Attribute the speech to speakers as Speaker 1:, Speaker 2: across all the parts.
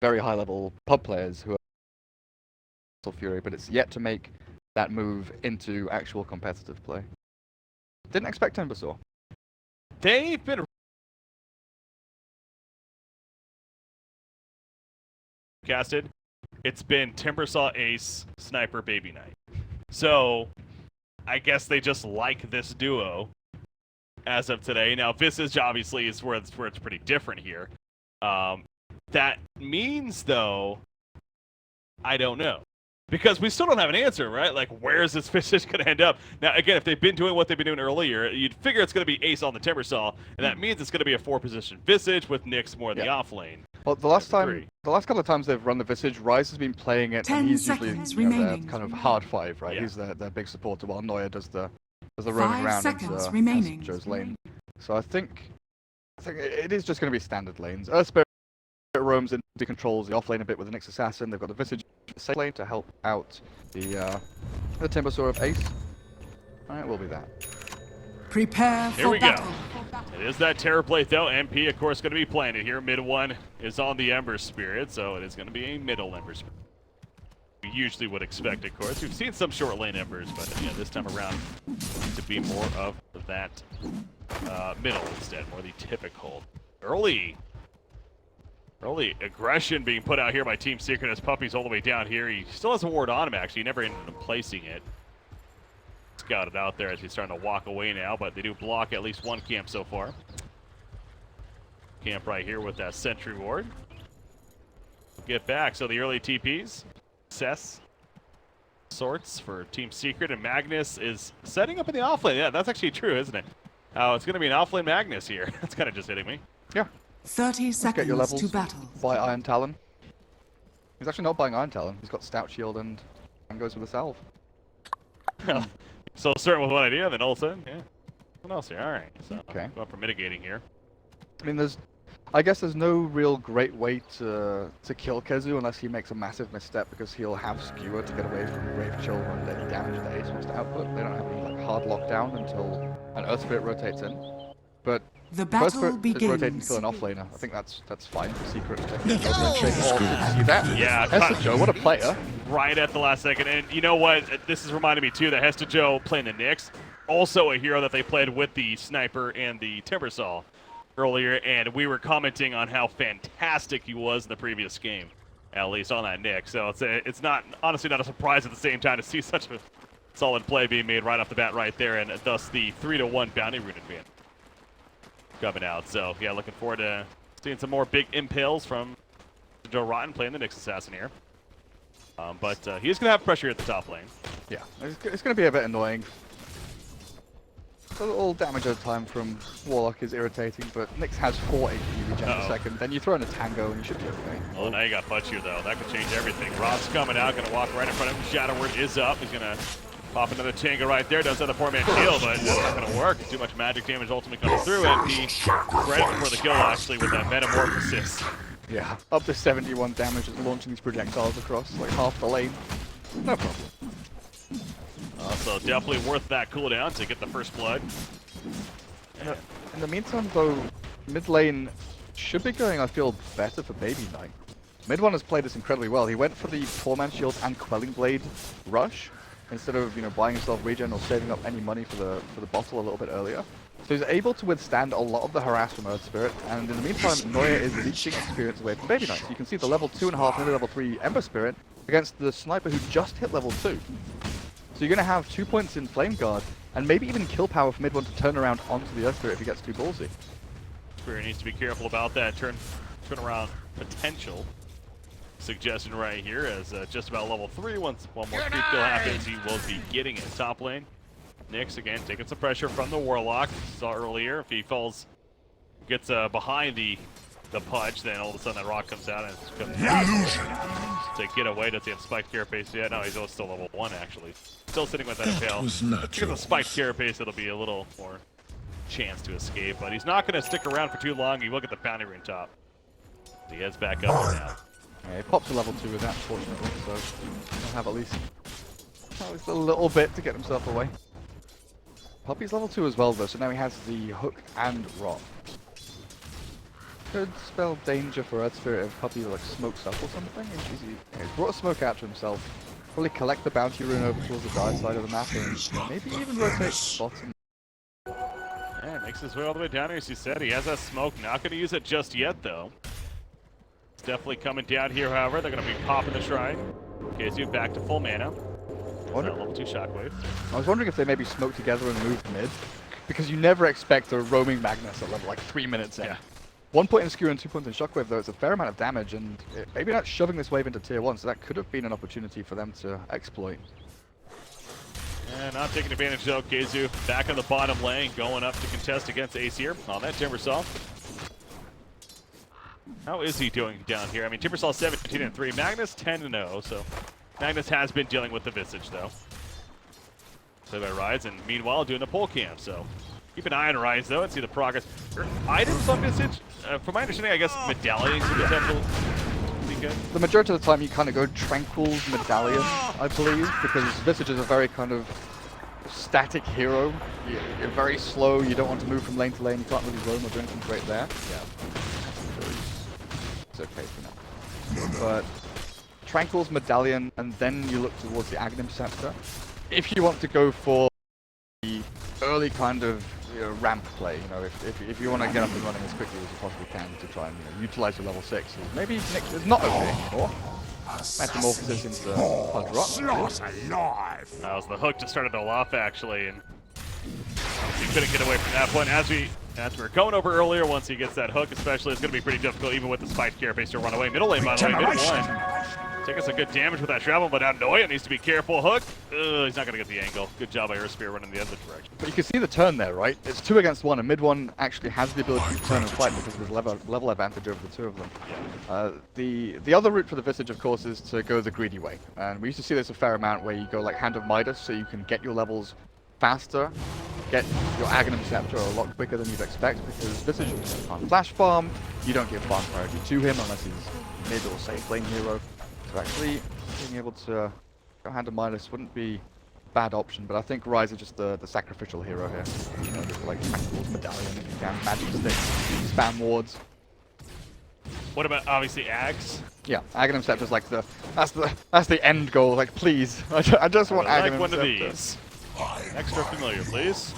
Speaker 1: very high-level pub players who are Fury, but it's yet to make that move into actual competitive play. Didn't expect Timbersaw.
Speaker 2: They've been casted. It's been Timbersaw, Ace, Sniper, Baby Knight. So I guess they just like this duo as of today. Now Visage obviously is where it's pretty different here. That means though, I don't know. Because we still don't have an answer, right? Like, where is this Visage going to end up? Now, again, if they've been doing what they've been doing earlier, you'd figure it's going to be Ace on the Timbersaw, and that means it's going to be a 4-position Visage with Nyx more in the off lane.
Speaker 1: Well, the last couple of times they've run the Visage, Ryze has been playing it, and he's usually their kind of hard 5, right? Yeah. He's their big supporter, while Neuer does the roaming around into Joe's lane. So I think it is just going to be standard lanes. Earthspirit roams into controls the offlane a bit with the Nyx Assassin. They've got the Visage safe lane to help out the Timbersaw of Ace. Alright, we'll be that.
Speaker 3: Prepare for
Speaker 2: Here we
Speaker 3: battle.
Speaker 2: go. It is that Terror Plate though. MP of course going to be planted here. Mid one is on the Ember Spirit, so it is going to be a middle Ember Spirit. We usually would expect, of course. We've seen some short lane Embers, but this time around to be more of that middle instead, more the typical. Early aggression being put out here by Team Secret as Puppy's all the way down here. He still has a ward on him, actually. He never ended up placing it. Scouted out there as he's starting to walk away now, but they do block at least one camp so far. Camp right here with that sentry ward. Get back. So the early TPs. Success sorts for Team Secret, and Magnus is setting up in the offlane. Yeah, that's actually true, isn't it? Oh, it's going to be an offlane Magnus here. That's kind of just hitting me.
Speaker 1: Yeah.
Speaker 3: 30 seconds to battle.
Speaker 1: Buy Iron Talon. He's actually not buying Iron Talon. He's got Stout Shield and goes with a Salve.
Speaker 2: So starting with one idea, then all of a sudden, yeah. What else here? All right. So
Speaker 1: okay.
Speaker 2: Going for mitigating here.
Speaker 1: I mean, I guess there's no real great way to kill Kezu unless he makes a massive misstep, because he'll have Skewer to get away from Grave Chill and any damage that Ace wants to output. They don't have any like hard lockdown until an Earth Spirit rotates in. But
Speaker 3: the battle begins.
Speaker 1: Rotating to kill an offlaner. I think that's fine for Secret. See that?
Speaker 2: Yeah,
Speaker 1: Hester Joe, what a player!
Speaker 2: Right at the last second, and you know what? This is reminding me too that Hester Joe playing the Nyx, also a hero that they played with the Sniper and the Timbersaw earlier, and we were commenting on how fantastic he was in the previous game, at least on that Nyx. So it's not honestly not a surprise at the same time to see such a solid play being made right off the bat right there, and thus the 3-1 bounty rune advantage coming out. So yeah, looking forward to seeing some more big impales from Joe Rotten playing the Nyx Assassin here. But he's going to have pressure at the top lane.
Speaker 1: Yeah, it's going to be a bit annoying. A little damage at a time from Warlock is irritating, but Nyx has 4 HP regen per second. Then you throw in a Tango and you should be okay.
Speaker 2: Oh, now you got Butch here though. That could change everything. Rob's coming out, going to walk right in front of him. Shadow Word is up. He's going to pop another Tango right there. Does have the 4-man shield, but that's not going to work. Too much magic damage ultimately comes through, and he right before the kill actually with that Metamorphosis.
Speaker 1: Yeah, up to 71 damage as launching these projectiles across like half the lane. No problem.
Speaker 2: So definitely worth that cooldown to get the first blood.
Speaker 1: In the meantime, though, mid lane should be going, I feel, better for Baby Knight. Mid one has played this incredibly well. He went for the 4-man shield and Quelling Blade rush instead of buying himself regen or saving up any money for the bottle a little bit earlier. So he's able to withstand a lot of the harass from Earth Spirit, and in the meantime, Neuer is leeching experience away from Baby Knight. So you can see the level 2.5 and level 3 Ember Spirit against the Sniper who just hit level 2. So you're going to have 2 points in Flame Guard, and maybe even kill power for mid one to turn around onto the Earth Spirit if he gets too ballsy.
Speaker 2: Spirit needs to be careful about that turn around potential suggestion right here, as just about level 3, once one more creep kill happens, he will be getting it. Top lane. Nyx again taking some pressure from the Warlock. Saw earlier, if he falls, gets behind the punch, then all of a sudden that rock comes out and it's to get away. Does he have spiked carapace yet? No, he's still level 1 actually. Still sitting with that impale. Because of spiked carapace, it'll be a little more chance to escape, but he's not going to stick around for too long. He will get the bounty rune top. He heads back up now.
Speaker 1: Yeah, he pops to level 2 with that, fortunately, so he'll have at least a little bit to get himself away. Puppy's level 2 as well, though, so now he has the hook and rock. could spell danger for Earth Spirit if Puppy like smokes up or something. He's brought a smoke out to himself. Probably collect the bounty rune over towards the dire side of the map and maybe even rotate bottom.
Speaker 2: Yeah, makes his way all the way down here, as you said. He has that smoke. Not going to use it just yet, though. It's definitely coming down here, however. They're going to be popping the shrine. KZU back to full mana. Level 2 shockwave.
Speaker 1: I was wondering if they maybe smoke together and move mid, because you never expect a roaming Magnus at level like 3 minutes in.
Speaker 2: Yeah.
Speaker 1: 1 point in skewer and 2 points in shockwave, though, it's a fair amount of damage, and maybe not shoving this wave into tier 1, so that could have been an opportunity for them to exploit.
Speaker 2: And not taking advantage though. KZU back on the bottom lane, going up to contest against Ace here on that Timbersaw. How is he doing down here? I mean, Timbersaw 17-3, Magnus 10-0, so Magnus has been dealing with the Visage though. Played by Rise, and meanwhile doing a pole camp, so keep an eye on Rise though and see the progress. Items on Visage, from my understanding, I guess medallions are potential.
Speaker 1: The majority of the time you kind of go Tranquil's Medallion, I believe, because Visage is a very kind of static hero. You're very slow, you don't want to move from lane to lane, you can't really roam or do anything great there. Yeah. It's okay for now. But Tranquil's Medallion, and then you look towards the Aghanim Scepter. If you want to go for the early kind of ramp play, if you want to get up and running as quickly as you possibly can to try and utilize your level 6. Maybe Nick is not okay anymore. Metamorphosis into Pudge Rock.
Speaker 2: That was the hook to start it all off actually, and he couldn't get away from that point. As we were going over earlier, once he gets that hook especially, it's going to be pretty difficult even with the spiked carapace to run away. Middle lane, by the way, middle lane. Taking some good damage with that travel, but now Noya needs to be careful. Hook. He's not going to get the angle. Good job by Spear running the other direction.
Speaker 1: But you can see the turn there, right? It's 2 against 1, and mid 1 actually has the ability to turn and fight because there's level advantage over the 2 of them. Yeah. The other route for the Visage, of course, is to go the greedy way. And we used to see this a fair amount where you go like Hand of Midas, so you can get your levels faster, get your Aghanim Scepter a lot quicker than you'd expect, because Visage can't flash farm, you don't give farm priority to him unless he's mid or safe lane hero. So actually, being able to go Hand of Midas wouldn't be a bad option, but I think Rise is just the sacrificial hero here. Just like Tranquil's Medallion, if you can, magic stick, spam wards.
Speaker 2: What about obviously Ags?
Speaker 1: Yeah, Aghanim Scepter is like that's the end goal. Like, please, I just want Aghanim Scepter.
Speaker 2: Like one of these. Extra familiar, please.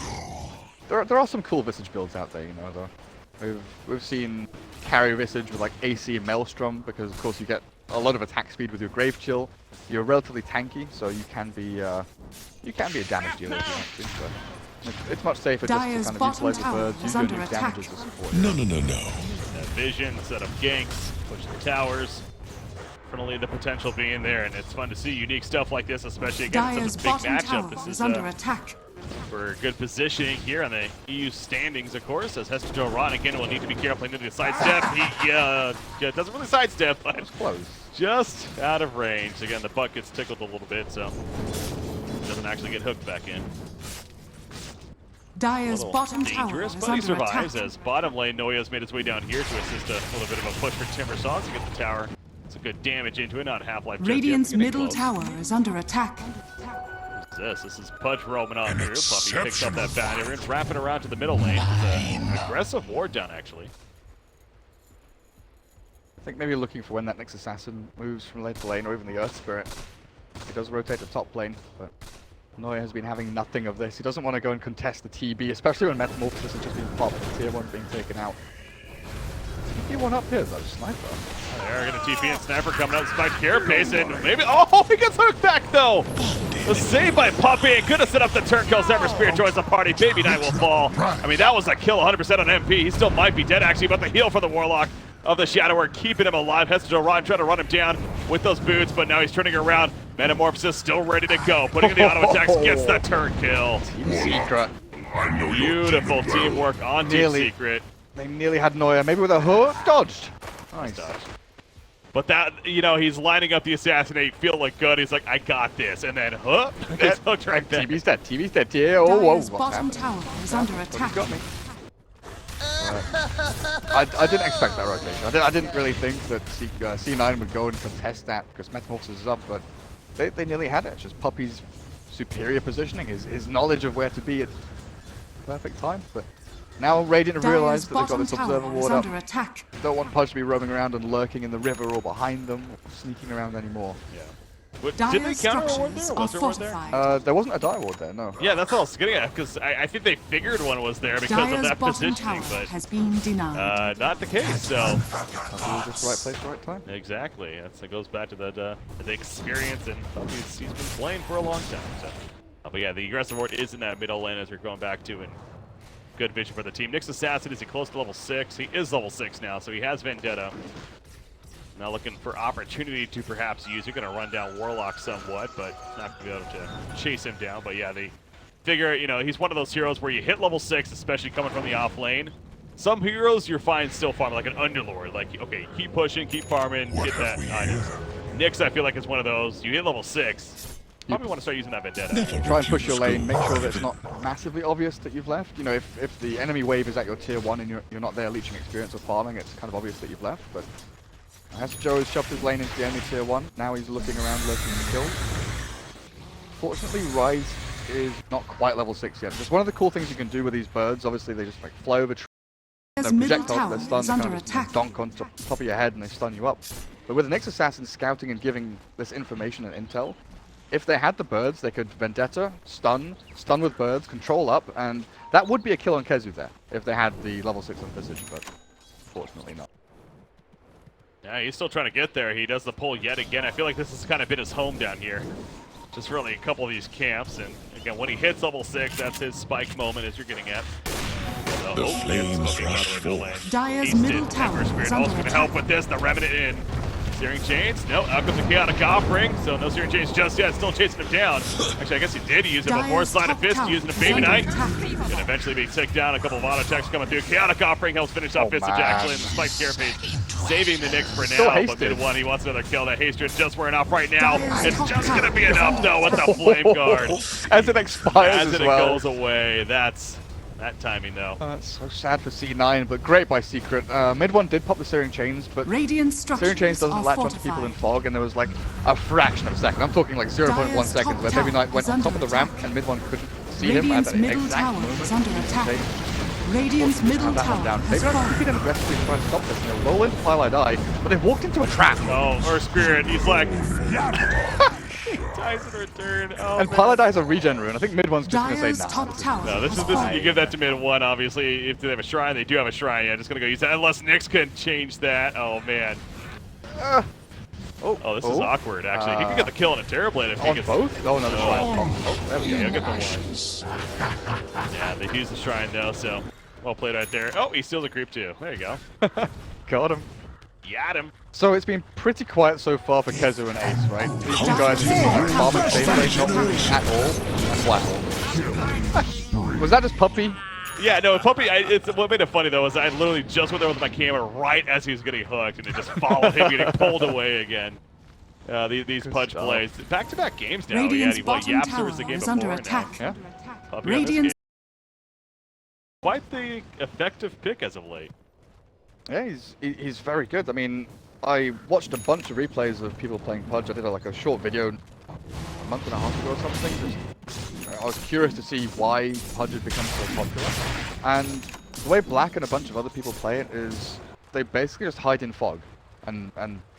Speaker 1: There are some cool Visage builds out there, though. We've seen carry Visage with like AC Maelstrom, because of course you get a lot of attack speed with your Grave Chill. You're relatively tanky, so you can be a damage dealer if you want to. But it's much safer
Speaker 3: Dire's
Speaker 1: just to kind of utilize the birds, use your new damages to support.
Speaker 4: No.
Speaker 2: That vision, set up ganks, push the towers. Definitely the potential being there, and it's fun to see unique stuff like this, especially against such a big matchup. This is
Speaker 3: under attack.
Speaker 2: For good positioning here on the EU standings, of course, as Hester Joran again will need to be careful into the sidestep. He doesn't really sidestep, but
Speaker 1: it's close. Just
Speaker 2: out of range. Again, the butt gets tickled a little bit, so doesn't actually get hooked back in.
Speaker 3: Dire's bottom tower is
Speaker 2: but he
Speaker 3: under
Speaker 2: survives
Speaker 3: attack.
Speaker 2: as bottom lane Noya's made his way down here to assist a little bit of a push for Timbersaw to get the tower. Some good damage into it, not Half-Life.
Speaker 3: Radiant's middle tower is under attack.
Speaker 2: This is Pudge roaming on through. Puppy picks up that bounty and wrapping around to the middle lane. It's an aggressive ward down, actually.
Speaker 1: I think maybe looking for when that next assassin moves from lane to lane, or even the Earth Spirit. He does rotate the top lane, but Noya has been having nothing of this. He doesn't want to go and contest the TB, especially when Metamorphosis has just been popped and Tier 1's being taken out. TP one up here though, Sniper.
Speaker 2: They're gonna TP and Sniper coming up, spiked carapace, and maybe, oh, he gets hooked back though! The save by Puppy, could have set up the turn kill. Ever Spirit joins the party, Baby Knight will fall. I mean, that was a kill 100% on MP. He still might be dead actually, but the heal for the Warlock of the Shadow are keeping him alive. Hester Ryan trying to run him down with those boots, but now he's turning around. Metamorphosis still ready to go, putting in the auto attacks, gets the turn kill.
Speaker 1: Team Secret.
Speaker 2: Beautiful teamwork on Team Secret.
Speaker 1: They nearly had Noya, maybe with a hook, dodged. Nice.
Speaker 2: But that, you know, he's lining up the assassinate, feel like good. He's like, I got this, and then gets hooked right there.
Speaker 1: TV's dead. TV's dead. Yeah. Oh, whoa. What's
Speaker 3: bottom tower is under attack.
Speaker 1: Got me. I didn't expect that rotation. I didn't really think that C9 would go and contest that because Metamorphosis is up, but they nearly had it. It's just Puppy's superior positioning, his knowledge of where to be at the perfect time. But Now Radiant have
Speaker 3: Dire's
Speaker 1: realized that they've got
Speaker 3: bottom
Speaker 1: this observer
Speaker 3: tower is
Speaker 1: ward up.
Speaker 3: under attack.
Speaker 1: Don't want Pudge to be roaming around and lurking in the river or behind them, or sneaking around anymore.
Speaker 2: Yeah. Did they
Speaker 3: Dire's
Speaker 2: counter a ward
Speaker 3: structures
Speaker 2: there?
Speaker 3: are
Speaker 2: Was there a ward there?
Speaker 3: fortified.
Speaker 1: There wasn't a dire ward there, no.
Speaker 2: Yeah, that's what I was getting at, because I think they figured one was there because of
Speaker 3: Dire's
Speaker 2: that
Speaker 3: bottom
Speaker 2: positioning,
Speaker 3: tower
Speaker 2: but
Speaker 3: has been denied.
Speaker 2: not the case, so.
Speaker 1: Just right place, right time.
Speaker 2: Exactly. That goes back to the experience, and he's been playing for a long time. So. But yeah, the aggressive ward is in that middle lane as we're going back to, and good vision for the team. Nyx Assassin, is he close to level 6? He is level 6 now, so he has Vendetta. Now looking for opportunity to perhaps use. You're going to run down Warlock somewhat, but not going to be able to chase him down. But yeah, they figure, you know, he's one of those heroes where you hit level 6, especially coming from the off lane. Some heroes you're fine still farming, like an Underlord. Like, okay, keep pushing, keep farming, get that item. Nyx, I feel like, is one of those. You hit level 6, probably want to start using that Vendetta.
Speaker 1: Try and push your lane, make sure that it's not massively obvious that you've left. You know, if the enemy wave is at your tier 1 and you're not there leeching experience or farming, it's kind of obvious that you've left, but as Joe has shoved his lane into the enemy tier 1, now he's looking around looking for kills. Fortunately, Rise is not quite level 6 yet. Just one of the cool things you can do with these birds, obviously they just like fly over trees.
Speaker 3: Dire's middle
Speaker 1: Projectiles,
Speaker 3: tower
Speaker 1: they're stunned,
Speaker 3: is
Speaker 1: they
Speaker 3: under
Speaker 1: kind of just
Speaker 3: attack.
Speaker 1: donk on top of your head and they stun you up. But with the Nyx Assassin scouting and giving this information and intel, if they had the birds, they could Vendetta, stun with birds, control up, and that would be a kill on Kezu there, if they had the level 6 on Visage, but fortunately not.
Speaker 2: Yeah, he's still trying to get there. He does the pull yet again. I feel like this has kind of been his home down here. Just really a couple of these camps, and again, when he hits level 6, that's his spike moment, as you're getting at. So,
Speaker 4: The flames rush forth.
Speaker 3: Dire's middle tower
Speaker 2: Ember Spirit
Speaker 3: is
Speaker 2: also
Speaker 3: under
Speaker 2: going to help
Speaker 3: attack.
Speaker 2: with this. The Revenant in. Searing Chains. No, out comes the Chaotic Offering. So no Searing Chains just yet. Still chasing him down. Actually, I guess he did use it before.
Speaker 3: Dire's
Speaker 2: Slide of
Speaker 3: top
Speaker 2: Fist
Speaker 3: tower
Speaker 2: using a
Speaker 3: is
Speaker 2: Baby
Speaker 3: under
Speaker 2: Knight.
Speaker 3: attack.
Speaker 2: Gonna eventually be ticked down. A couple of auto attacks coming through. Chaotic Offering helps finish off Visage
Speaker 1: man.
Speaker 2: actually. And the Spike Carapace saving the Nyx for
Speaker 1: Still
Speaker 2: now. But
Speaker 1: hasted.
Speaker 2: mid one, he wants another kill. That Hatred just wearing off right now.
Speaker 3: Dire's
Speaker 2: It's
Speaker 3: top
Speaker 2: just
Speaker 3: tower
Speaker 2: gonna be
Speaker 3: is
Speaker 2: enough
Speaker 3: under
Speaker 2: though with the Flame Guard.
Speaker 1: As it expires
Speaker 2: As
Speaker 1: as
Speaker 2: it
Speaker 1: well.
Speaker 2: goes away. That's that timing though.
Speaker 1: That's so sad for C9, but great by Secret. Mid one did pop the Searing Chains, but
Speaker 3: Radiant
Speaker 1: Searing Chains
Speaker 3: structures
Speaker 1: doesn't
Speaker 3: are
Speaker 1: latch onto people in
Speaker 3: fortified.
Speaker 1: fog, and there was like a fraction of a second. I'm talking like 0.1
Speaker 3: Dire's
Speaker 1: seconds where
Speaker 3: top
Speaker 1: Baby Knight
Speaker 3: tower
Speaker 1: went
Speaker 3: is
Speaker 1: on top of
Speaker 3: under
Speaker 1: the ramp
Speaker 3: attack.
Speaker 1: and Mid one couldn't see him at
Speaker 3: Radiant's
Speaker 1: that
Speaker 3: middle
Speaker 1: exact
Speaker 3: tower
Speaker 1: moment.
Speaker 3: is under attack.
Speaker 1: Okay.
Speaker 3: Radiant's middle
Speaker 1: Hand that one
Speaker 3: tower
Speaker 1: down.
Speaker 3: has
Speaker 1: Baby Knight
Speaker 3: fallen.
Speaker 1: could get aggressively try to stop this. You know, roll into while I die, but they've walked into a trap.
Speaker 2: Oh, Earth Spirit, he's like dies in return. Oh,
Speaker 1: And
Speaker 2: man.
Speaker 1: Paladai is a regen rune. I think Mid one's just going
Speaker 3: Dire's
Speaker 1: to say,
Speaker 3: top
Speaker 1: nah.
Speaker 3: tower
Speaker 2: No, this
Speaker 3: has
Speaker 2: is you
Speaker 3: fallen.
Speaker 2: give that to mid one. Obviously, if they have a shrine, they do have a shrine. Yeah, just gonna go use that unless Nyx can change that. Oh man. Oh, this is awkward. Actually, he could get the kill on a Terrorblade if he
Speaker 1: On
Speaker 2: gets
Speaker 1: both? Oh, no, the shrine. Oh, there we
Speaker 2: Yeah,
Speaker 1: go.
Speaker 2: he'll get the one. Yeah, they use the shrine though, so well played right there. Oh, he steals a creep too. There you go.
Speaker 1: Got him.
Speaker 2: Got him.
Speaker 1: So it's been pretty quiet so far for Kezu and Ace, right? These two guys are just like farming base lane, not moving at all, and flat. Was that just Puppy?
Speaker 2: Yeah, no, Puppy, what made it funny, though, is I literally just went there with my camera right as he was getting hooked, and it just followed him getting pulled away again. These Pudge
Speaker 1: stuff.
Speaker 2: plays. Back-to-back games now.
Speaker 3: Radiant's
Speaker 2: He
Speaker 3: bottom
Speaker 2: Yapster
Speaker 3: tower
Speaker 2: was the game
Speaker 3: is
Speaker 2: before
Speaker 3: under
Speaker 2: now.
Speaker 3: attack.
Speaker 1: Yeah.
Speaker 2: Puppy on this
Speaker 3: Radiant's
Speaker 2: game. Quite the effective pick as of late.
Speaker 1: Yeah, he's very good. I mean, I watched a bunch of replays of people playing Pudge. I did like a short video a month and a half ago or something. I was curious to see why Pudge had become so popular. And the way Black and a bunch of other people play it is they basically just hide in fog and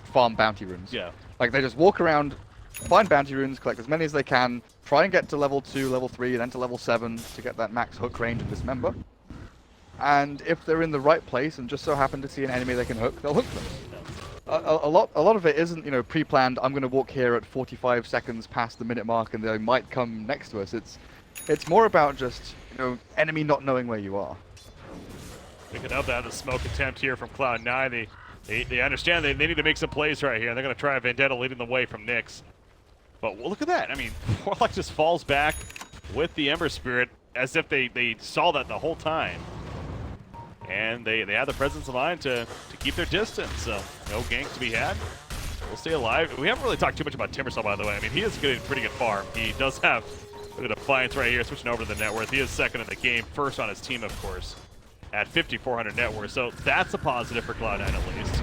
Speaker 1: farm bounty runes.
Speaker 2: Yeah.
Speaker 1: Like they just walk around, find bounty runes, collect as many as they can, try and get to level 2, level 3, then to level 7 to get that max hook range and dismember. And if they're in the right place and just so happen to see an enemy they can hook, they'll hook them. A lot of it isn't, you know, pre-planned. I'm going to walk here at 45 seconds past the minute mark, and they might come next to us. It's more about just, you know, enemy not knowing where you are.
Speaker 2: Picking up that smoke attempt here from CLOUD9. They understand they need to make some plays right here. They're going to try a Vendetta leading the way from Nyx. But well, look at that. I mean, Warlock just falls back with the Ember Spirit as if they saw that the whole time. And they had the presence of mind to keep their distance. So no gank to be had. We'll stay alive. We haven't really talked too much about Timbersaw, by the way. I mean, he is getting pretty good farm. He does have a bit of Defiance right here, switching over to the net worth. He is second in the game, first on his team, of course, at 5,400 net worth. So that's a positive for Cloud9 at least.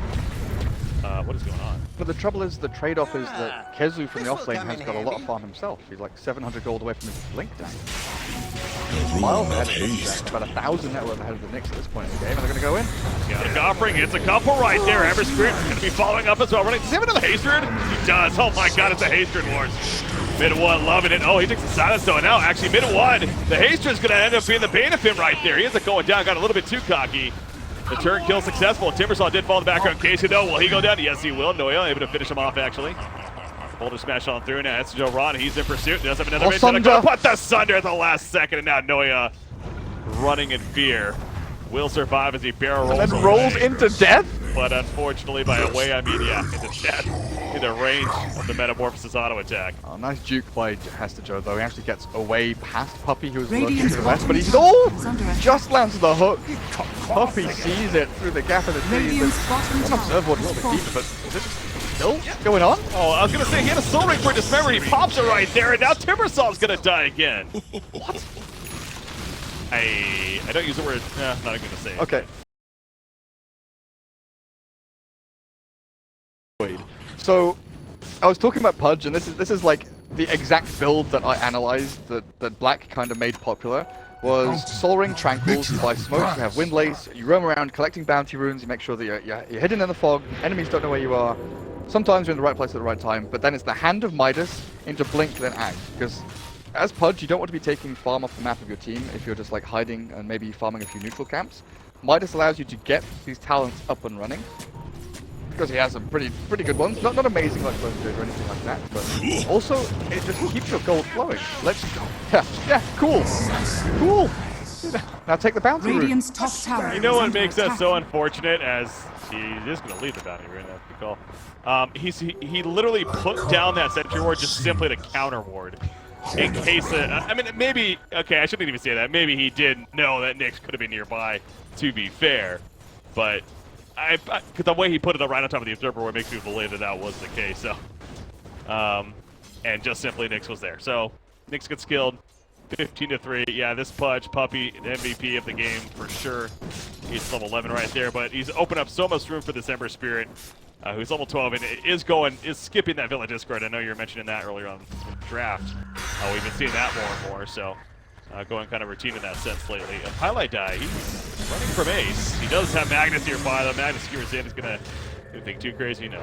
Speaker 2: What is going on?
Speaker 1: But the trouble is, the trade-off is that Kezu from the offlane has got a lot of farm himself. He's like 700 gold away from his Blink down. miles ahead of them, about 1,000 net worth ahead of the Knicks at this point in the game, and they're going to go in.
Speaker 2: Got a offering, it's a couple right there. Ember Spirit going to be following up as well. Running. Does he have another Hatred? He does. Oh my god, it's a Hatred Wars. Mid one loving it. Oh, he takes the silence though. And now actually mid one, the Hatred's going to end up being the bane of him right there. He ends up going down, got a little bit too cocky. The turn kill successful. Timbersaw did fall in the background. Casey though, will he go down? Yes, he will. Noya able to finish him off actually. Boulder smash on through now. That's Joe Ron. He's in pursuit. Does have another mid. Gonna put the Sunder at the last second, and now Noya running in fear. Will survive as he barrel rolls.
Speaker 1: And then rolls into death?
Speaker 2: But unfortunately, by a way, I mean, yeah, into death. Into range of the Metamorphosis auto attack.
Speaker 1: Oh, nice juke by Hester Joe, though. He actually gets away past Puppy, who's lurking
Speaker 3: Radiant's
Speaker 1: to the west, but he's
Speaker 3: bottom
Speaker 1: just lands the hook. Puppy sees it through the gap in the trees.
Speaker 3: Radiant's bottom
Speaker 1: One observe board a little bit deeper, but is it still going on?
Speaker 2: Oh, I was gonna say he had a soul ring for dismember. He pops it right there, and now Timbersaw's gonna die again. What? I don't use the word. Not gonna say it.
Speaker 1: Okay. So, I was talking about Pudge, and this is like the exact build that I analyzed that Black kind of made popular. Was Soul Ring Tranquils, you buy smokes, you have Wind Lace, you roam around collecting bounty runes, you make sure that you're hidden in the fog, enemies don't know where you are. Sometimes you're in the right place at the right time, but then it's the Hand of Midas into Blink then Act. Because as Pudge, you don't want to be taking farm off the map of your team if you're just like hiding and maybe farming a few neutral camps. Midas allows you to get these talents up and running. Because he has some pretty good ones. Not amazing like Bone Good or anything like that, but also it just keeps your gold flowing. Let's go. Yeah, cool. Cool. Now take the bounty rune.
Speaker 3: Radiant's top tower.
Speaker 2: You know
Speaker 3: is
Speaker 2: what
Speaker 3: under
Speaker 2: makes that
Speaker 3: attack.
Speaker 2: so unfortunate? As he is going to leave the bounty rune, that's the call. He literally put down that sentry ward just simply to counter ward. In case, I mean, maybe, okay, I shouldn't even say that. Maybe he didn't know that Nyx could have been nearby, to be fair. But because the way he put it right on top of the observer ward makes me believe that was the case. So, and just simply Nyx was there. So Nyx gets killed, 15-3. Yeah, this Pudge Puppy MVP of the game for sure. He's level 11 right there, but he's opened up so much room for this Ember Spirit, who's level 12 and is skipping that Villa Discord. I know you were mentioning that earlier on in the draft. We've been seeing that more and more. So. Going kind of routine in that sense lately. Highlight Die, he's running from Ace. He does have Magnus nearby. The Magnus skewers in is going to do anything too crazy. No.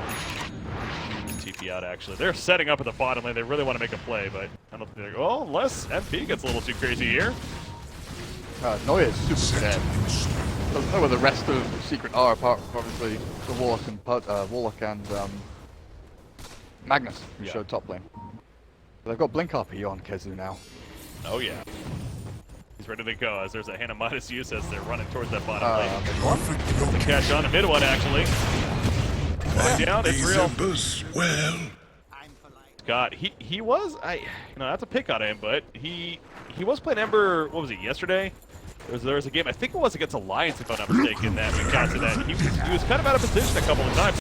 Speaker 2: TP out, actually. They're setting up at the bottom lane. They really want to make a play, but I don't think they're... Oh, unless MP gets a little too crazy here.
Speaker 1: Noya is super dead. Doesn't know where the rest of the Secret are, apart from obviously the Warlock and Magnus, who showed top lane. But they've got Blink RP on Kezu now.
Speaker 2: Oh yeah. He's ready to go as there's a Hannah Midas use as they're running towards that bottom lane. The catch on a mid one actually. Going down, it's real.
Speaker 4: Well,
Speaker 2: God, he was that's a pick on him, but he was playing Ember. What was it, yesterday? There was a game, I think it was against Alliance if I'm not mistaken, that we counted that. He was kind of out of position a couple of times.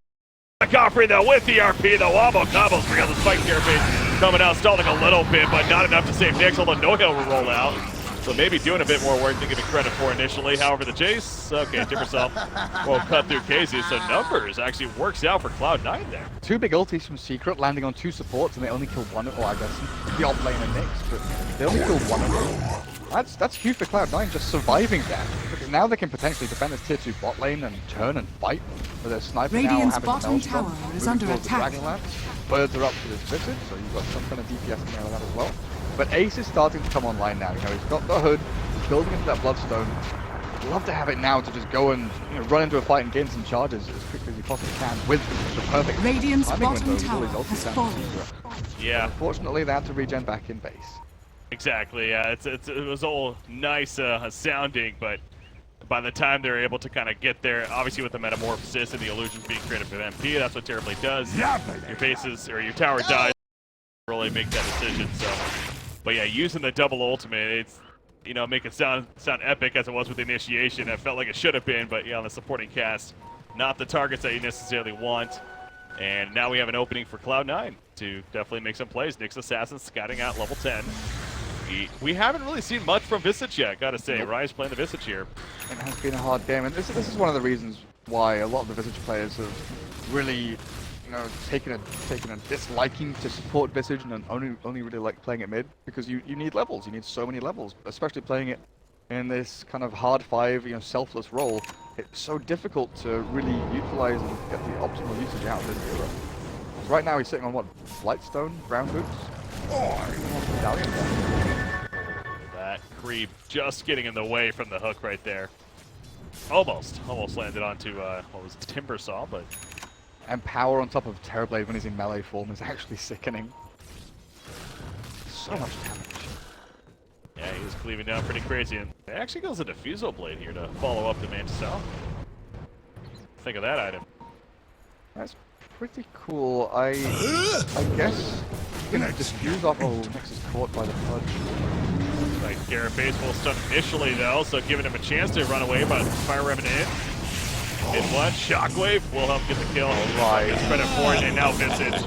Speaker 2: Godfrey though with the RP, the wombo combos bring out the spike carapace coming out, stalling a little bit, but not enough to save Nyx, although no hill will roll out. So maybe doing a bit more work than giving credit for initially. However, the chase, okay, Timbersaw will cut through Casey, so numbers actually works out for CLOUD9 there.
Speaker 1: Two big ultis from Secret landing on two supports, and they only kill one of, I guess, the off lane and Nyx, but they only kill one of them. That's huge for Cloud9, just surviving that. Because now they can potentially defend this tier 2 bot lane and turn and fight. With their sniper
Speaker 3: Radiant's
Speaker 1: now having
Speaker 3: bottom
Speaker 1: the
Speaker 3: tower is under attack.
Speaker 1: Birds are up to this visit, so you've got some kind of DPS in there with that as well. But Ace is starting to come online now. You know, he's got the hood, he's building into that Bloodstone. I'd love to have it now to just go and run into a fight and gain some charges as quickly as he possibly can with the perfect
Speaker 3: Radiant's
Speaker 1: timing
Speaker 3: bottom
Speaker 1: window with all
Speaker 3: tower
Speaker 1: his ultis
Speaker 3: has
Speaker 1: down.
Speaker 3: fallen.
Speaker 2: Yeah.
Speaker 1: Unfortunately, they had to regen back in base.
Speaker 2: Exactly, yeah, it was all nice sounding, but by the time they're able to kind of get there, obviously with the Metamorphosis and the illusions being created for MP, that's what Terribly does. Your bases, or your tower dies, really make that decision, so. But yeah, using the double ultimate, it's, make it sound epic as it was with the initiation. It felt like it should have been, but yeah, on the supporting cast, not the targets that you necessarily want. And now we have an opening for Cloud9 to definitely make some plays. Nyx Assassin scouting out level 10. We haven't really seen much from Visage yet, gotta say.
Speaker 1: Nope.
Speaker 2: Rise playing the Visage here.
Speaker 1: It has been a hard game, and this is one of the reasons why a lot of the Visage players have really you know, taken a disliking to support Visage and only really like playing it mid because you need levels. You need so many levels, especially playing it in this kind of hard 5, you know, selfless role. It's so difficult to really utilize and get the optimal usage out of this hero. So right now he's sitting on what, Blightstone, ground boots.
Speaker 2: That creep just getting in the way from the hook right there. Almost landed onto what was it, Timber Saw, but.
Speaker 1: And power on top of Terrorblade when he's in melee form is actually sickening. So much damage.
Speaker 2: Yeah, he was cleaving down pretty crazy, and it actually goes a Diffusal Blade here to follow up the Mantis. Think of that item.
Speaker 1: That's pretty cool. I guess you know, diffuse off. Oh, Nix is caught by the Pudge.
Speaker 2: Like Garrett Base will stun initially though, so giving him a chance to run away, but Fire Remnant in. Hit one, Shockwave will help get the kill.
Speaker 1: Right.
Speaker 2: Gets credit for it, and now Visage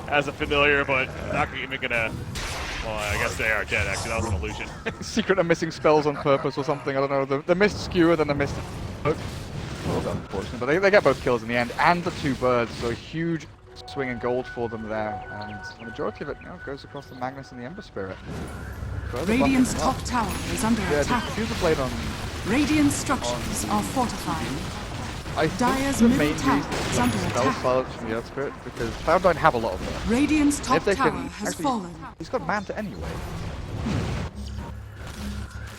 Speaker 2: as a familiar, but not even gonna. Well, I guess they are dead. Actually, that was an illusion.
Speaker 1: Secret of missing spells on purpose or something. I don't know. The missed skewer, then the missed hook. A little bit unfortunate, but they get both kills in the end, and the 2 birds. So a huge swing in gold for them there, and the majority of it now goes across the Magnus and the Ember Spirit.
Speaker 3: Radiant's top tower is under attack.
Speaker 1: Diffuse the blade on.
Speaker 3: Radiant structures are fortified.
Speaker 1: I
Speaker 3: Dire's
Speaker 1: think the
Speaker 3: middle
Speaker 1: main
Speaker 3: tower
Speaker 1: reason
Speaker 3: is under
Speaker 1: spell
Speaker 3: attack.
Speaker 1: silence from the Earth Spirit because CLOUD9 have a lot of them.
Speaker 3: Radiant's top
Speaker 1: If they
Speaker 3: tower
Speaker 1: can
Speaker 3: has
Speaker 1: actually,
Speaker 3: fallen.
Speaker 1: he's got Manta anyway.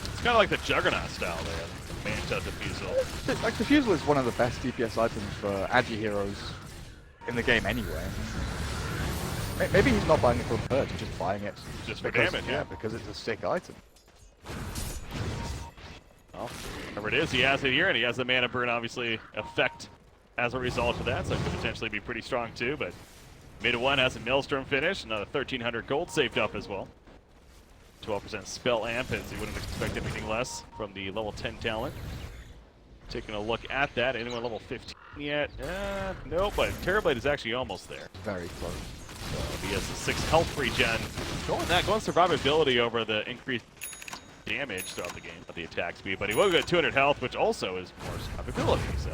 Speaker 2: It's kind of like the Juggernaut style there, the Manta Diffusal.
Speaker 1: Like Diffusal is one of the best DPS items for Agi heroes in the game anyway. Maybe he's not buying it for purge, he's just buying it
Speaker 2: Just for
Speaker 1: because,
Speaker 2: damage,
Speaker 1: yeah, because it's a sick item.
Speaker 2: Well, whatever it is, he has it here, and he has the mana burn obviously effect as a result of that, so it could potentially be pretty strong too, but mid 1 has a Maelstrom finish, another 1,300 gold saved up as well. 12% spell amp, as you wouldn't expect anything less from the level 10 talent. Taking a look at that, anyone level 15 yet? No, but Terrorblade is actually almost there.
Speaker 1: Very close.
Speaker 2: So he has a 6 health regen. Going survivability over the increased damage throughout the game of the attack speed, but he will get 200 health, which also is more survivability, so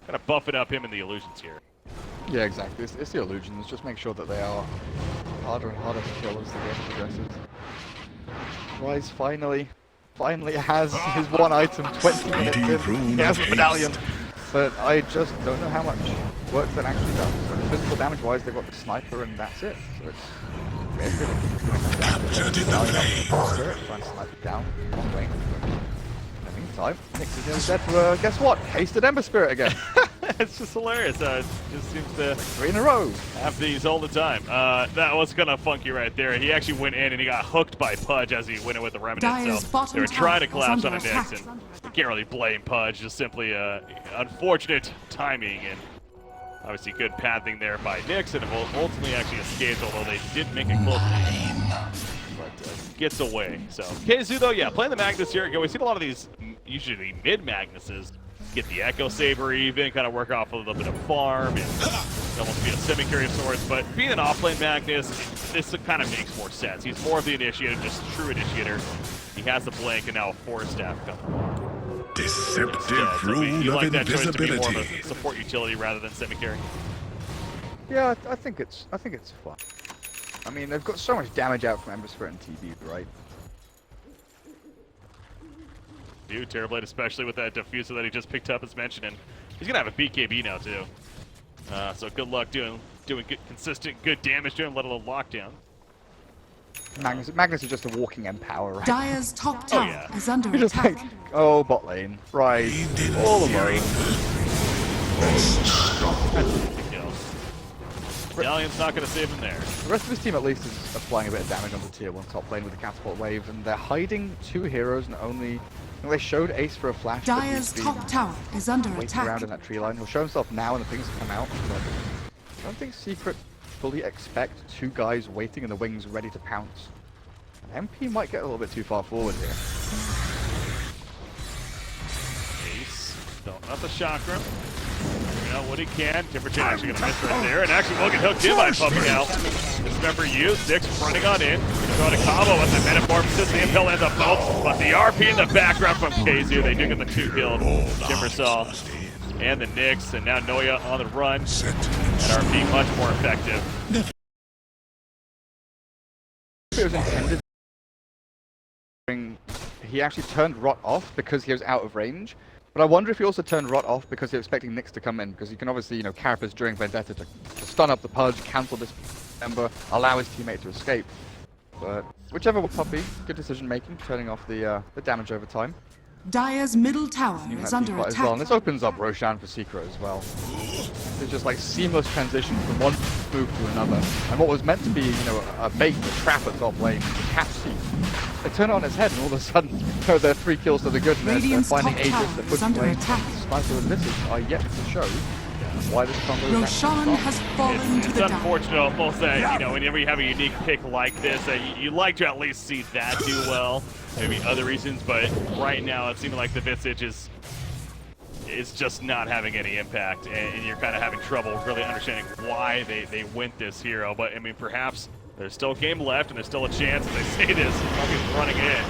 Speaker 2: kind of buffing up him in the illusions here.
Speaker 1: Yeah, exactly. It's the illusions. Just make sure that they are harder and harder to kill as the game progresses. Rise finally has his one item, 20 minutes in. He has the medallion, but I just don't know how much work that actually does. So physical damage-wise, they've got the sniper, and that's it. So it's basically
Speaker 4: Captured in the flames.
Speaker 1: try and snipe it down on range. In the meantime, Nix is nearly dead for guess what? Hasted Ember Spirit again.
Speaker 2: It's just hilarious. It just seems to
Speaker 1: 3 in a row.
Speaker 2: have these all the time. That was kind of funky right there. He actually went in and he got hooked by Pudge as he went in with the Remnant.
Speaker 3: Dire's
Speaker 2: So
Speaker 3: bottom
Speaker 2: they were trying to
Speaker 3: tower is
Speaker 2: collapse on
Speaker 3: under
Speaker 2: a Nix,
Speaker 3: attack.
Speaker 2: and you can't really blame Pudge. Just simply unfortunate timing and obviously good pathing there by Nix, and ultimately actually escaped, although they did make it close. But gets away. So KZU though, yeah, playing the Magnus here. We've seen a lot of these usually mid Magnuses get the Echo Saber even, kind of work off a little bit of farm and almost be a semi-carry of sorts. But being an offlane Magnus, this kind of makes more sense. He's more of the initiator, just true initiator. He has the blank and now a 4-staff coming along.
Speaker 4: Deceptive
Speaker 2: So you
Speaker 4: rule
Speaker 2: like
Speaker 4: of
Speaker 2: that choice to be more of a
Speaker 4: invisibility.
Speaker 2: support utility rather than semi-carry?
Speaker 1: Yeah, I think it's fun. I mean, they've got so much damage out from Ember Spirit and TB, right?
Speaker 2: Dude, Terrorblade, especially with that diffuser that he just picked up, as mentioned, and he's gonna have a BKB now too. So good luck doing good, consistent, good damage to him, let alone lockdown.
Speaker 1: Magnus is just a walking empower, right?
Speaker 3: Dire's top tower
Speaker 2: yeah.
Speaker 3: is under
Speaker 1: Just
Speaker 3: attack.
Speaker 1: like, oh, bot lane, right, all alone.
Speaker 2: Medallion's not gonna save him there.
Speaker 1: The rest of his team at least is applying a bit of damage on the tier 1 top lane with the catapult wave, and they're hiding 2 heroes and only... They showed Ace for a flash. but
Speaker 3: Dire's
Speaker 1: he's
Speaker 3: top
Speaker 1: been
Speaker 3: tower is under
Speaker 1: waiting
Speaker 3: attack.
Speaker 1: around in that tree line. He'll show himself now and the things come out, but I don't think Secret fully expect 2 guys waiting in the wings ready to pounce. MP might get a little bit too far forward here.
Speaker 2: Ace, throwing out the chakra. You know what he can. Temperature actually gonna miss right there, and actually will get hooked in by Puppy now. Dismember you, 6 running on in. Throwing a combo with the Metamorphosis, the Impel ends up both, but the RP in the background from KZU, they do get the 2 kills. Timbersaw and the Nyx, and now Noya on the run. and are being much more effective.
Speaker 1: It was intended. He actually turned Rot off because he was out of range. But I wonder if he also turned Rot off because he was expecting Nyx to come in, because you can obviously, you know, Carapace during Vendetta to stun up the Pudge, cancel this member, allow his teammate to escape. But whichever Puppy, good decision making, turning off the damage over time.
Speaker 3: Dire's middle tower is under
Speaker 1: As
Speaker 3: attack.
Speaker 1: well. And this opens up Roshan for Secret as well. It's just like seamless transition from one move to another. And what was meant to be, you know, a bait, a trap at top lane, the catch seat, they turn it on its head, and all of a sudden, you know, they're 3 kills to the good, and they're finding
Speaker 3: top
Speaker 1: Aegis
Speaker 3: tower
Speaker 1: that
Speaker 3: is
Speaker 1: puts
Speaker 3: under
Speaker 1: away.
Speaker 3: attack.
Speaker 1: Sniper and Visage are yet to show why this combo is
Speaker 3: Roshan has fallen to
Speaker 2: It's
Speaker 3: the dark.
Speaker 2: unfortunate almost that, you know, whenever you have a unique pick like this, you like to at least see that do well. Maybe other reasons, but right now it seems like the Visage is just not having any impact, and you're kind of having trouble really understanding why they went this hero. But I mean, perhaps there's still a game left, and there's still a chance, as they say this, Puppy's running in.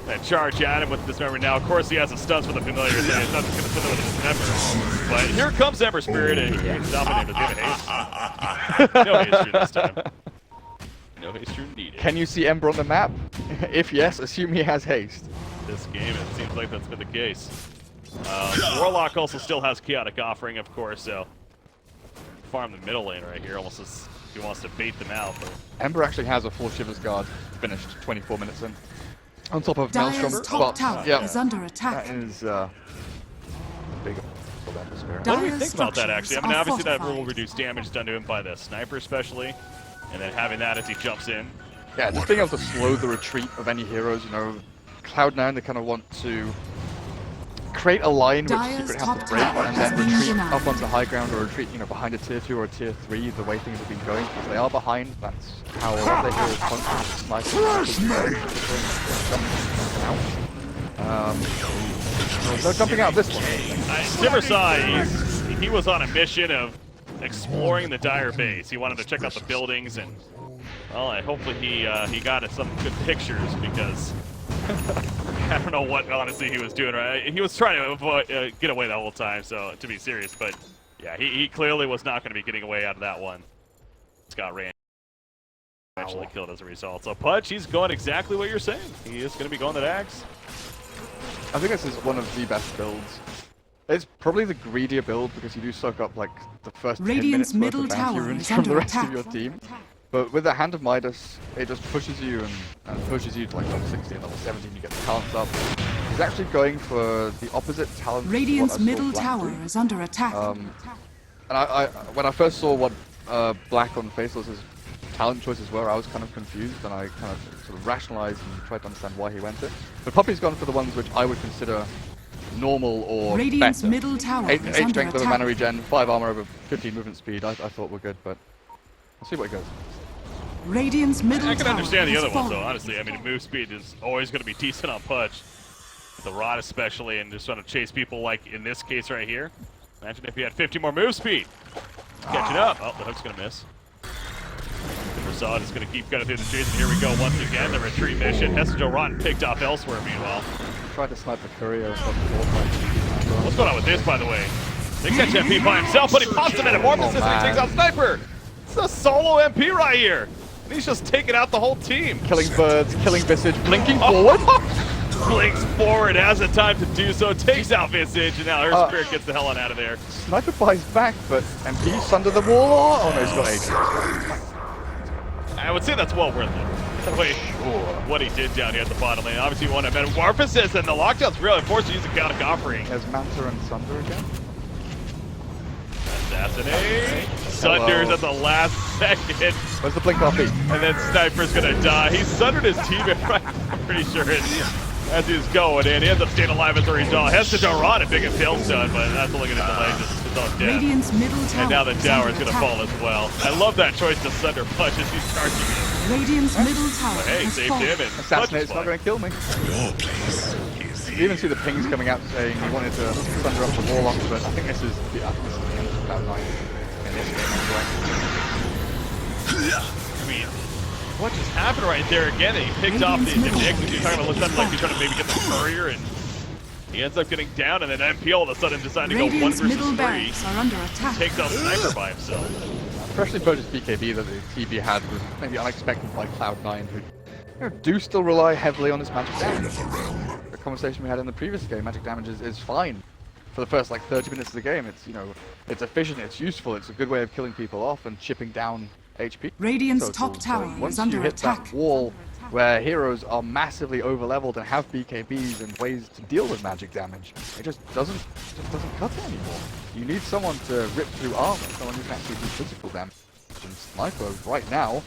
Speaker 2: That charge at him with this member now. Of course, he has the stuns for the familiar, so he's not just going to sit there with his member. But here comes Ember Spirit, and he's stopping him with haste. No haste through this time. No haste through needed.
Speaker 1: Can you see Ember on the map? If yes, assume he has haste.
Speaker 2: This game, it seems like that's been the case. Warlock also still has Chaotic Offering, of course, so farm the middle lane right here, almost as he wants to bait them out. But
Speaker 1: Ember actually has a full Shivers Guard finished 24 minutes in. On top of
Speaker 3: Dire's
Speaker 1: Maelstrom,
Speaker 3: top tower
Speaker 1: yeah,
Speaker 3: is under attack.
Speaker 1: that is big for Ember Spirit.
Speaker 2: what do we
Speaker 3: Dire's
Speaker 2: think about that, actually? I mean,
Speaker 3: structures
Speaker 2: obviously
Speaker 3: are
Speaker 2: that will
Speaker 3: fortified.
Speaker 2: reduce damage done to him by the sniper, especially, and then having that as he jumps in.
Speaker 1: Yeah, just being able to slow the retreat of any heroes, you know, Cloud9, they kind of want to create a line which
Speaker 3: Dire's
Speaker 1: Secret has
Speaker 3: top
Speaker 1: to break
Speaker 3: tower
Speaker 1: and
Speaker 3: has
Speaker 1: then
Speaker 3: been
Speaker 1: retreat
Speaker 3: denied.
Speaker 1: up onto high ground or retreat, you know, behind a tier 2 or a tier 3, the way things have been going, because they are behind. That's how a lot of their heroes function. No jumping out of this one.
Speaker 2: Simmersai, he was on a mission of exploring the Dire base. He wanted to check out the buildings, and well, hopefully he got some good pictures, because I don't know what honestly he was doing. Right, he was trying to avoid, get away the whole time. So to be serious, but yeah, he clearly was not going to be getting away out of that one. Scott ran. Eventually killed as a result. So Pudge, he's going exactly what you're saying. He is going to be going the Dags.
Speaker 1: I think this is one of the best builds. It's probably the greedier build because you do soak up like the first 10
Speaker 3: Radiant's
Speaker 1: minutes worth
Speaker 3: middle
Speaker 1: of bounty
Speaker 3: tower
Speaker 1: runes
Speaker 3: is
Speaker 1: from
Speaker 3: under
Speaker 1: the rest
Speaker 3: attack.
Speaker 1: of your team. But with the Hand of Midas, it just pushes you and pushes you to like level 16, level 17, you get the talents up. He's actually going for the opposite talent.
Speaker 3: Radiant's middle tower is under attack.
Speaker 1: And I when I first saw what Black on FACELESS' talent choices were, I was kind of confused, and I kind of sort of rationalized and tried to understand why he went it. But Puppy's gone for the ones which I would consider normal or
Speaker 3: Radiant's
Speaker 1: better.
Speaker 3: middle tower
Speaker 1: 8
Speaker 3: is under
Speaker 1: strength over
Speaker 3: attack.
Speaker 1: mana regen, 5 armor over 15 movement speed. I thought were good, but we'll see what it goes.
Speaker 3: Radiant's middle
Speaker 2: I can
Speaker 3: tower
Speaker 2: understand the
Speaker 3: has
Speaker 2: other ones, though,
Speaker 3: fallen.
Speaker 2: honestly. I mean, move speed is always going to be decent on Pudge. With the Rod especially, and just trying to chase people like in this case right here. Imagine if he had 50 more move speed. Catching up. Oh, the hook's going to miss. Prasad is going to keep cutting through the trees, and here we go once again. The retreat mission. Hessijo Rotten picked off elsewhere, meanwhile.
Speaker 1: Tried to snipe the courier.
Speaker 2: What's going on with this, by the way? They catch MP by himself, but he pops the Metamorphosis and he takes out Sniper. It's a solo MP right here. And he's just taking out the whole team.
Speaker 1: Killing birds, killing Visage, blinking forward.
Speaker 2: Blinks forward, has the time to do so, takes out Visage, and now her spirit gets the hell on out of there.
Speaker 1: Sniper buys back, but MP's under the wall. Oh no, he's got Aegis.
Speaker 2: I would say that's well worth it. Wait, what he did down here at the bottom lane. Obviously, he won a Metamorphosis, and the lockdown's really forced to use a Chaotic Offering.
Speaker 1: There's Manta and Sunder again.
Speaker 2: Assassinate. Sunder's at the last second.
Speaker 1: Where's the blink RP?
Speaker 2: And then Sniper's gonna die. He sundered his teammate, right? I'm pretty sure as he was going, and he ends up staying alive as a result. Has to Rod a big appeal stun, but that's only gonna delay his own death.
Speaker 3: Radiant's middle tower
Speaker 2: And now the
Speaker 3: is
Speaker 2: tower
Speaker 3: under
Speaker 2: is gonna
Speaker 3: attack.
Speaker 2: fall as well. I love that choice to Sunder Punch as he's charging it.
Speaker 3: Radiant's middle tower
Speaker 2: But hey,
Speaker 3: has
Speaker 2: saved
Speaker 3: fallen.
Speaker 2: him, and Punch
Speaker 1: Assassinate's
Speaker 2: is
Speaker 1: not
Speaker 2: fine.
Speaker 1: going to kill me.
Speaker 4: Your place is
Speaker 1: You even see the pings coming out saying he wanted to Sunder up the Warlock, but I think this is the end of Cloud9 in this game anyway.
Speaker 2: I mean, what just happened right there again? He picked off the Nyx, and he's talking about looks like he's trying to maybe get the courier, and He ends up getting down, and then MP all of a sudden deciding to go 1
Speaker 3: Radiant's
Speaker 2: versus
Speaker 3: middle
Speaker 2: 3.
Speaker 3: barracks are under attack.
Speaker 2: Takes out Sniper by himself.
Speaker 1: Freshly purchased BKB that the TB had was maybe unexpected by Cloud9, who do still rely heavily on this magic damage. The conversation we had in the previous game, magic damage is fine for the first like 30 minutes of the game. It's it's efficient, it's useful, it's a good way of killing people off and chipping down HP.
Speaker 3: Radiant's
Speaker 1: total.
Speaker 3: top tower
Speaker 1: But once
Speaker 3: is under
Speaker 1: you hit
Speaker 3: attack.
Speaker 1: that wall where heroes are massively overleveled and have BKBs and ways to deal with magic damage, it just doesn't cut it anymore. You need someone to rip through armor, someone who can actually do physical damage. And Sniper right now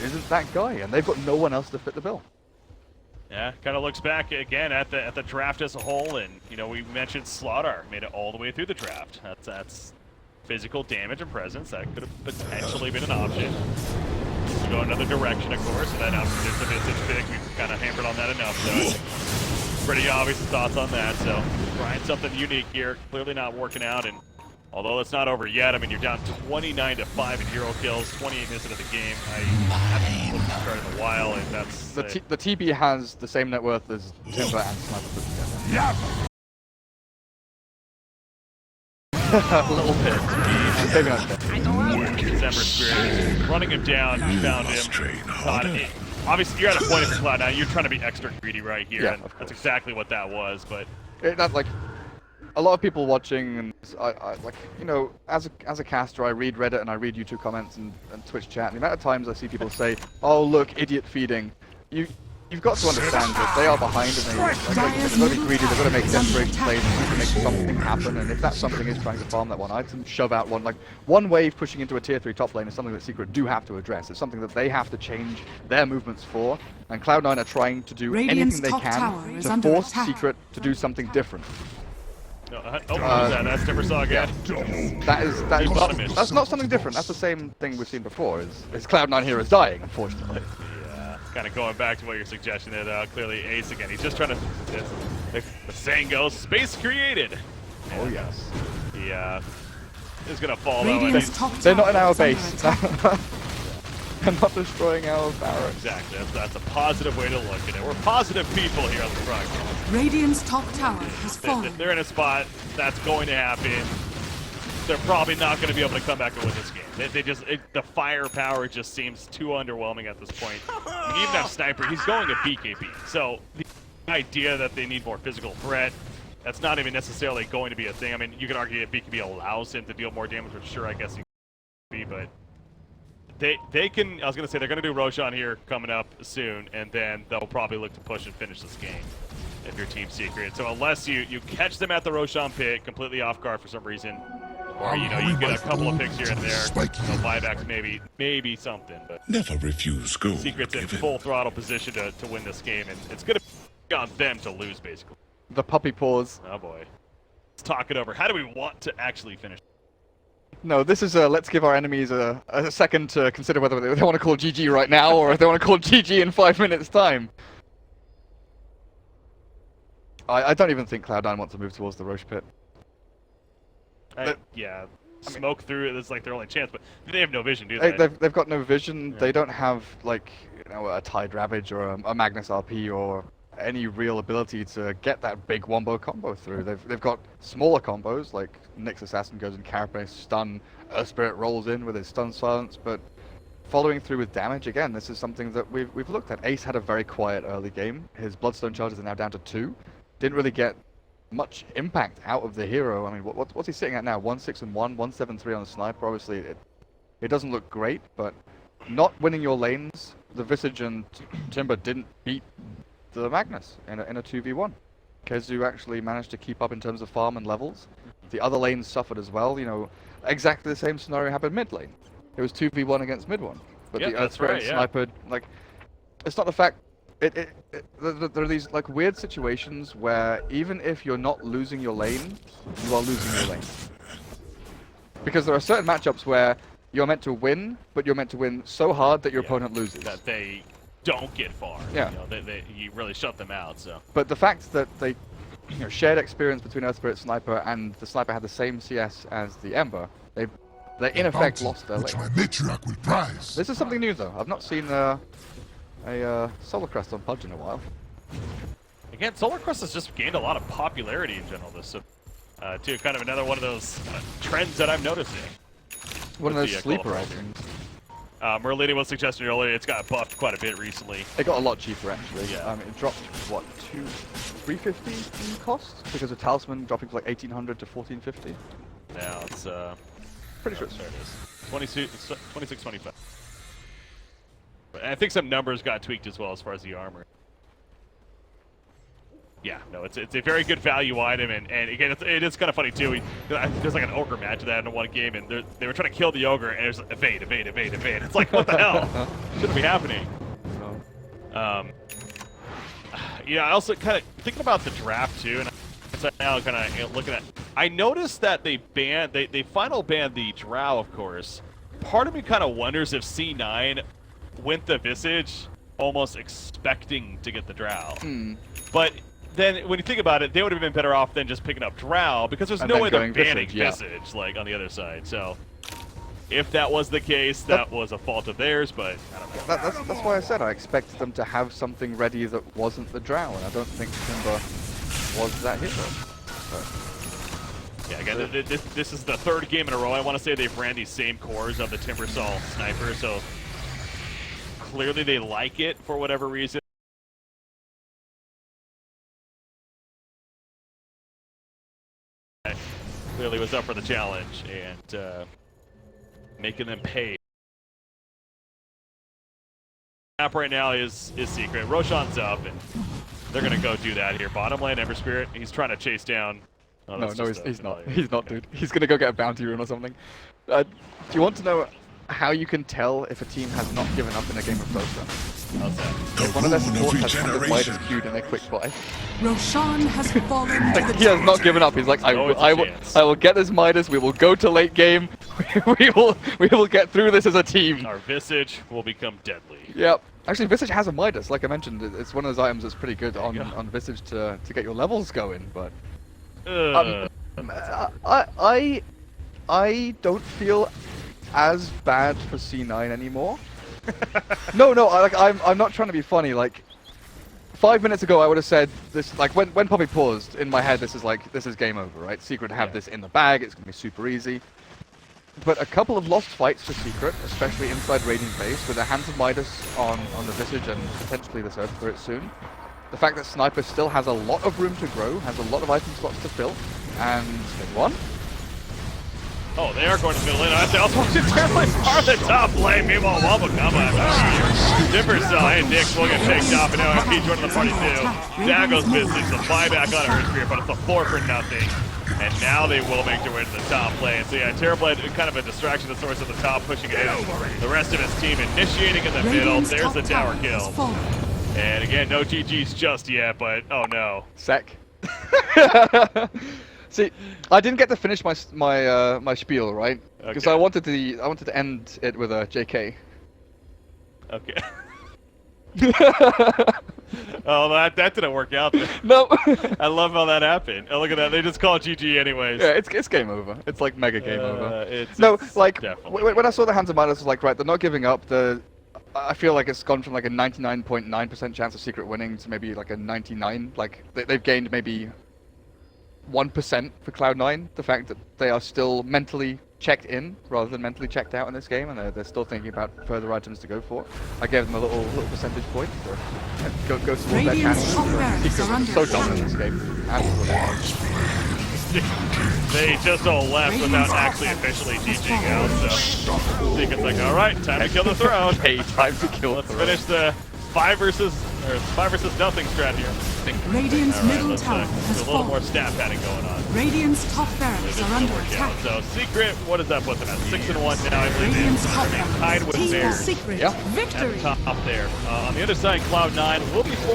Speaker 1: isn't that guy, and they've got no one else to fit the bill.
Speaker 2: Yeah, kind of looks back again at the draft as a whole, and we mentioned CLOUD9 made it all the way through the draft. That's physical damage and presence that could have potentially been an option. To go another direction, of course, and then obviously there's the Visage pick. We've kind of hammered on that enough, so pretty obvious thoughts on that. So trying something unique here, clearly not working out, and although it's not over yet, I mean, you're down 29-5 in hero kills, 28 minutes into the game. I haven't looked at the chart in a while, and that's...
Speaker 1: The TB has the same net worth as Timber and Sniper put together. A little bit. Maybe not a bit.
Speaker 2: December Spirit, running him down, you found him. Obviously, you're at a point in CLOUD9, you're trying to be extra greedy right here,
Speaker 1: Yeah,
Speaker 2: and that's exactly what that was, but...
Speaker 1: That's like... A lot of people watching, and I like, as a caster, I read Reddit and I read YouTube comments and Twitch chat, and the amount of times I see people say, "Oh, look, idiot feeding." You've got to understand that they are behind and they've got to be greedy. They've got to make desperation plays to make something happen. And if that something is trying to farm that one item, shove out one wave pushing into a tier 3 top lane is something that Secret do have to address. It's something that they have to change their movements for. And Cloud9 are trying to do anything they can to force Secret to do something different.
Speaker 2: That's Timbersaw again.
Speaker 1: That's not something different. That's the same thing we've seen before. Is Cloud9 heroes dying, unfortunately.
Speaker 2: Yeah, kind of going back to what you're suggesting that clearly Ace again. He's just trying to. The saying goes, space created.
Speaker 1: Oh yes.
Speaker 2: He is gonna fall though.
Speaker 1: They're not in our base. They're not destroying our barracks.
Speaker 2: Exactly. That's a positive way to look at it. We're positive people here on the front.
Speaker 3: Radiant's top tower has fallen.
Speaker 2: If they're in a spot, that's going to happen. They're probably not going to be able to come back and win this game. The firepower just seems too underwhelming at this point. You even have Sniper. He's going to BKB. So the idea that they need more physical threat, that's not even necessarily going to be a thing. I mean, you can argue that BKB allows him to deal more damage, which sure, I guess he can be, but they can, I was going to say, they're going to do Roshan here coming up soon, and then they'll probably look to push and finish this game if you're Team Secret. So unless you catch them at the Roshan pit, completely off guard for some reason, or you get a couple of picks here and there, buybacks maybe something, but
Speaker 4: never refuse gold.
Speaker 2: Secret's in full throttle position to win this game, and it's going to be on them to lose, basically.
Speaker 1: The puppy paws.
Speaker 2: Oh boy. Let's talk it over. How do we want to actually finish?
Speaker 1: No, this is let's give our enemies a second to consider whether they want to call GG right now or if they want to call GG in 5 minutes' time. I don't even think Cloud9 wants to move towards the Roche pit.
Speaker 2: Yeah, smoke through it is like their only chance, but they have no vision, do they?
Speaker 1: They've got no vision.
Speaker 2: Yeah.
Speaker 1: They don't have like a Tide Ravage or a Magnus RP or any real ability to get that big wombo combo through. They've got smaller combos like Nyx Assassin goes in Carapace, stun, Earth Spirit rolls in with his stun silence, but following through with damage, again, this is something that we've looked at. Ace had a very quiet early game. His Bloodstone charges are now down to 2. Didn't really get much impact out of the hero. I mean, what's he sitting at now? 1-6-1, 1-7-3 on the Sniper. Obviously, it doesn't look great, but not winning your lanes, the Visage and Timber didn't beat the Magnus in a 2v1. Kezu actually managed to keep up in terms of farm and levels. The other lanes suffered as well. Exactly the same scenario happened mid lane. It was 2v1 against mid one, but the Earth Spirit Sniper, it's not the fact. There are these weird situations where even if you're not losing your lane, you are losing your lane. Because there are certain matchups where you're meant to win, but you're meant to win so hard that your opponent loses.
Speaker 2: That they don't get far.
Speaker 1: Yeah.
Speaker 2: You really shut them out. So.
Speaker 1: But the fact that they shared experience between Earth Spirit Sniper and the Sniper had the same CS as the Ember, they in effect lost their lane.
Speaker 4: My matriarch will prize.
Speaker 1: This is something new though. I've not seen a Solar Crest on Pudge in a while.
Speaker 2: Again, Solar Crest has just gained a lot of popularity in general this too. Kind of another one of those trends that I'm noticing.
Speaker 1: One of those
Speaker 2: the,
Speaker 1: sleeper
Speaker 2: qualification.
Speaker 1: items.
Speaker 2: Merlini was suggesting earlier, it's got buffed quite a bit recently.
Speaker 1: It got a lot cheaper actually.
Speaker 2: Yeah.
Speaker 1: It dropped, what, $350 in cost? Because of Talisman dropping from like 1800 to 1450.
Speaker 2: Now it's,
Speaker 1: Pretty sure it's
Speaker 2: there it is. 2625. And I think some numbers got tweaked as well as far as the armor. Yeah, no, it's a very good value item, and again, it is kind of funny too. There's like an ogre match of that in one game, and they were trying to kill the ogre, and there's evade. It's like, what the hell? Shouldn't be happening. Yeah, I also kind of thinking about the draft too, and now kind of looking at. I noticed that they final banned the Drow, of course. Part of me kind of wonders if C9 went the Visage almost expecting to get the Drow, but. Then, when you think about it, they would have been better off than just picking up Drow, because there's no way they're banning Visage, like, on the other side. So, if that was the case, that was a fault of theirs, but I don't know.
Speaker 1: That's why I said I expected them to have something ready that wasn't the Drow, and I don't think Timber was that hero. So.
Speaker 2: Yeah, again, this is the third game in a row. I want to say they've ran these same cores of the Timbersol Sniper, so clearly they like it for whatever reason. Clearly was up for the challenge and making them pay. Map right now is Secret. Roshan's up, and they're gonna go do that here. Bottom lane, Ember Spirit. He's trying to chase down. Oh,
Speaker 1: no, he's not. He's not, dude. He's gonna go get a bounty rune or something. Do you want to know how you can tell if a team has not given up in a game of Dota?
Speaker 2: How's that?
Speaker 1: If one of their support has 100 Midas queued in their quick buy.
Speaker 3: Roshan has fallen to
Speaker 1: Like,
Speaker 3: the
Speaker 1: he has not given up. He's like, I will get this Midas. We will go to late game. we will get through this as a team.
Speaker 2: Our Visage will become deadly.
Speaker 1: Yep. Actually, Visage has a Midas. Like I mentioned, it's one of those items that's pretty good on Visage to get your levels going. But I don't feel as bad for C9 anymore. No, I'm not trying to be funny. Like 5 minutes ago, I would have said this. Like when Poppy paused, in my head, this is game over, right? Secret have this in the bag. It's gonna be super easy. But a couple of lost fights for Secret, especially inside Radiant base, with a Hands of Midas on the Visage and potentially the Surf Spirit soon. The fact that Sniper still has a lot of room to grow, has a lot of item slots to fill, and they've won.
Speaker 2: Oh, they are going to the middle lane. I also want to turn my far the top lane. Meanwhile, Wobble combo. Timbersol and Nick's will get picked off, and now MP joining the party too. Down goes Visage, the buyback on her Spirit, but it's a 4 for nothing. And now they will make their way to the top lane. So yeah, Terrorblade, kind of a distraction to Source at the top, pushing it in. The rest of his team initiating in the middle. There's the tower kill. And again, no GG's just yet, but oh no.
Speaker 1: Sec. See, I didn't get to finish my spiel, right? Because I wanted to end it with a JK.
Speaker 2: Okay. Oh, that didn't work out there.
Speaker 1: No.
Speaker 2: I love how that happened. Oh, look at that. They just call it GG anyways.
Speaker 1: Yeah, it's game over. It's like mega game over.
Speaker 2: It's
Speaker 1: like
Speaker 2: definitely
Speaker 1: when I saw the Hands of Midas, I was like, right, they're not giving up. I feel like it's gone from like a 99.9% chance of Secret winning to maybe like a 99. Like they've gained maybe 1% for Cloud9. The fact that they are still mentally checked in rather than mentally checked out in this game, and they're still thinking about further items to go for. I gave them a little percentage point, so go towards their chance. Secret so dominant in this game. Absolutely.
Speaker 2: They just all left without actually officially GGing out, so Secret's like, alright, time to kill the throne.
Speaker 1: Hey, time to kill the throne.
Speaker 2: Let's finish the 5 versus nothing strat here.
Speaker 3: Radiant's middle tower has
Speaker 2: a little more stat padding going on.
Speaker 3: Radiant's top barracks are under attack.
Speaker 2: So Secret, what does that put them at? 6-1 now, I believe.
Speaker 3: Radiant's top
Speaker 2: Tied with
Speaker 3: Team
Speaker 2: theirs.
Speaker 3: Secret
Speaker 1: Yeah.
Speaker 3: victory.
Speaker 2: At the top there. On the other side, Cloud9 will be